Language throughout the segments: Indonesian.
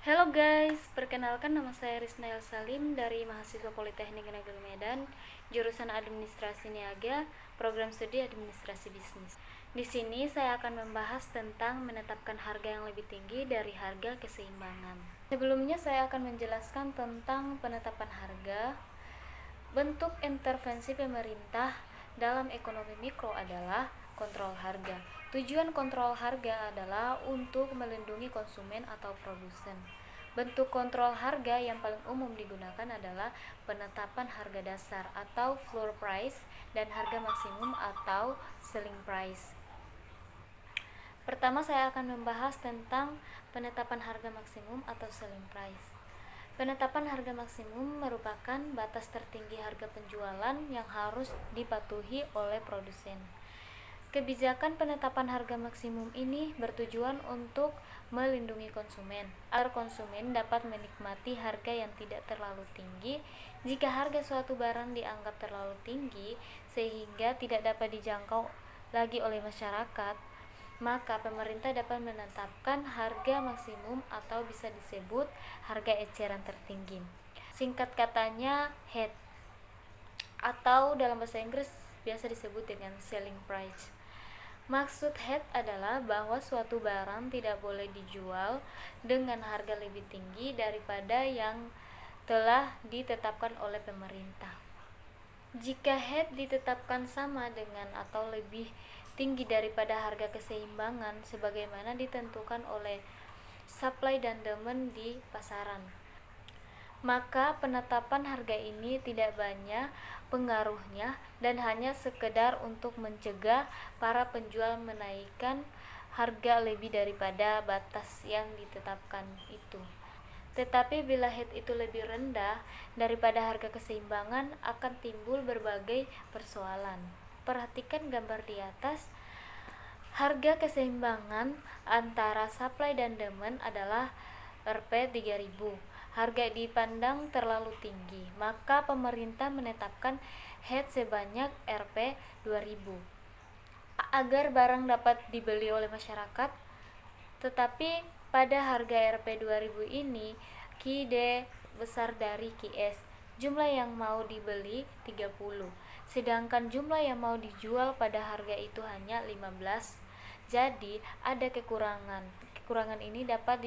Halo guys, perkenalkan nama saya Risnael Salim dari mahasiswa Politeknik Negeri Medan, jurusan Administrasi Niaga, program studi Administrasi Bisnis. Di sini saya akan membahas tentang menetapkan harga yang lebih tinggi dari harga keseimbangan. Sebelumnya saya akan menjelaskan tentang penetapan harga. Bentuk intervensi pemerintah dalam ekonomi mikro adalah kontrol harga. Tujuan kontrol harga adalah untuk melindungi konsumen atau produsen. Bentuk kontrol harga yang paling umum digunakan adalah penetapan harga dasar atau floor price dan harga maksimum atau ceiling price. Pertama saya akan membahas tentang penetapan harga maksimum atau ceiling price. Penetapan harga maksimum merupakan batas tertinggi harga penjualan yang harus dipatuhi oleh produsen. Kebijakan penetapan harga maksimum ini bertujuan untuk melindungi konsumen, agar konsumen dapat menikmati harga yang tidak terlalu tinggi. Jika harga suatu barang dianggap terlalu tinggi sehingga tidak dapat dijangkau lagi oleh masyarakat, maka pemerintah dapat menetapkan harga maksimum atau bisa disebut harga eceran tertinggi. Singkat katanya HEAD, atau dalam bahasa Inggris biasa disebut dengan selling price. Maksud HEAD adalah bahwa suatu barang tidak boleh dijual dengan harga lebih tinggi daripada yang telah ditetapkan oleh pemerintah. Jika HEAD ditetapkan sama dengan atau lebih tinggi daripada harga keseimbangan sebagaimana ditentukan oleh supply dan demand di pasaran, maka penetapan harga ini tidak banyak pengaruhnya dan hanya sekedar untuk mencegah para penjual menaikkan harga lebih daripada batas yang ditetapkan itu. Tetapi bila HEAD itu lebih rendah daripada harga keseimbangan, akan timbul berbagai persoalan. Perhatikan gambar di atas. Harga keseimbangan antara supply dan demand adalah Rp3.000. Harga dipandang terlalu tinggi, maka pemerintah menetapkan HEAD sebanyak Rp2.000 agar barang dapat dibeli oleh masyarakat. Tetapi pada harga Rp2.000 ini QD besar dari QS. Jumlah yang mau dibeli 30, sedangkan jumlah yang mau dijual pada harga itu hanya 15. Jadi ada kekurangan. Kekurangan ini dapat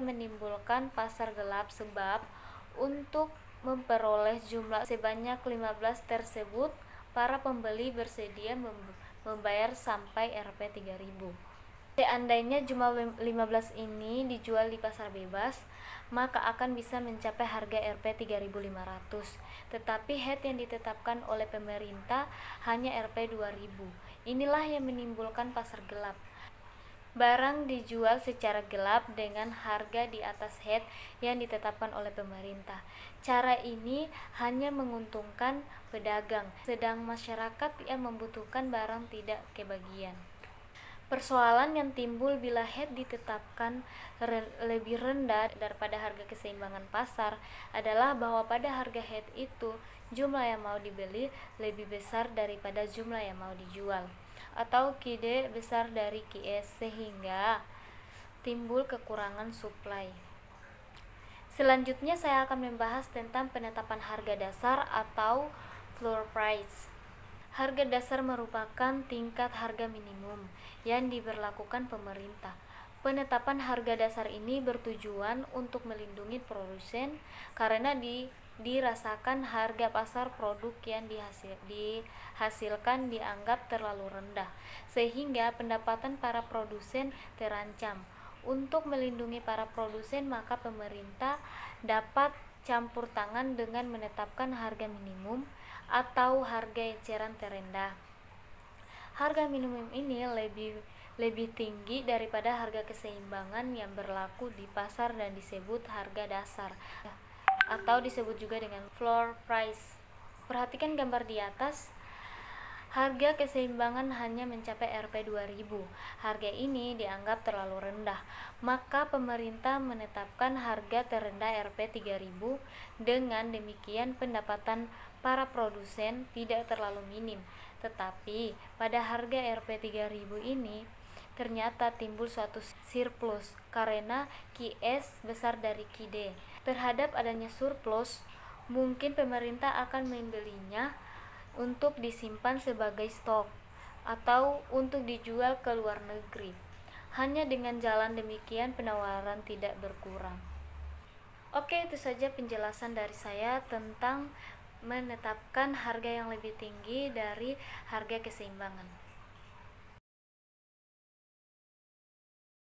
menimbulkan pasar gelap sebab untuk memperoleh jumlah sebanyak 15 tersebut para pembeli bersedia membayar sampai Rp3.000. Seandainya jumlah 15 ini dijual di pasar bebas, maka akan bisa mencapai harga Rp3.500. Tetapi HEAD yang ditetapkan oleh pemerintah hanya Rp2.000. Inilah yang menimbulkan pasar gelap. Barang dijual secara gelap dengan harga di atas HEAD yang ditetapkan oleh pemerintah. Cara ini hanya menguntungkan pedagang, sedang masyarakat yang membutuhkan barang tidak kebagian. Persoalan yang timbul bila HEAD ditetapkan lebih rendah daripada harga keseimbangan pasar adalah bahwa pada harga HEAD itu jumlah yang mau dibeli lebih besar daripada jumlah yang mau dijual, atau QD besar dari QS, sehingga timbul kekurangan supply. Selanjutnya saya akan membahas tentang penetapan harga dasar atau floor price. Harga dasar merupakan tingkat harga minimum yang diberlakukan pemerintah. Penetapan harga dasar ini bertujuan untuk melindungi produsen karena dirasakan harga pasar produk yang dihasilkan dianggap terlalu rendah, sehingga pendapatan para produsen terancam. Untuk melindungi para produsen, maka pemerintah dapat campur tangan dengan menetapkan harga minimum atau harga eceran terendah. Harga minimum ini lebih tinggi daripada harga keseimbangan yang berlaku di pasar dan disebut harga dasar atau disebut juga dengan floor price. Perhatikan gambar di atas. Harga keseimbangan hanya mencapai Rp2.000. Harga ini dianggap terlalu rendah, maka pemerintah menetapkan harga terendah Rp3.000. Dengan demikian pendapatan para produsen tidak terlalu minim. Tetapi pada harga Rp3.000 ini ternyata timbul suatu surplus karena QS besar dari QD. Terhadap adanya surplus, mungkin pemerintah akan membelinya untuk disimpan sebagai stok atau untuk dijual ke luar negeri. Hanya dengan jalan demikian penawaran tidak berkurang. Oke, itu saja penjelasan dari saya tentang menetapkan harga yang lebih tinggi dari harga keseimbangan.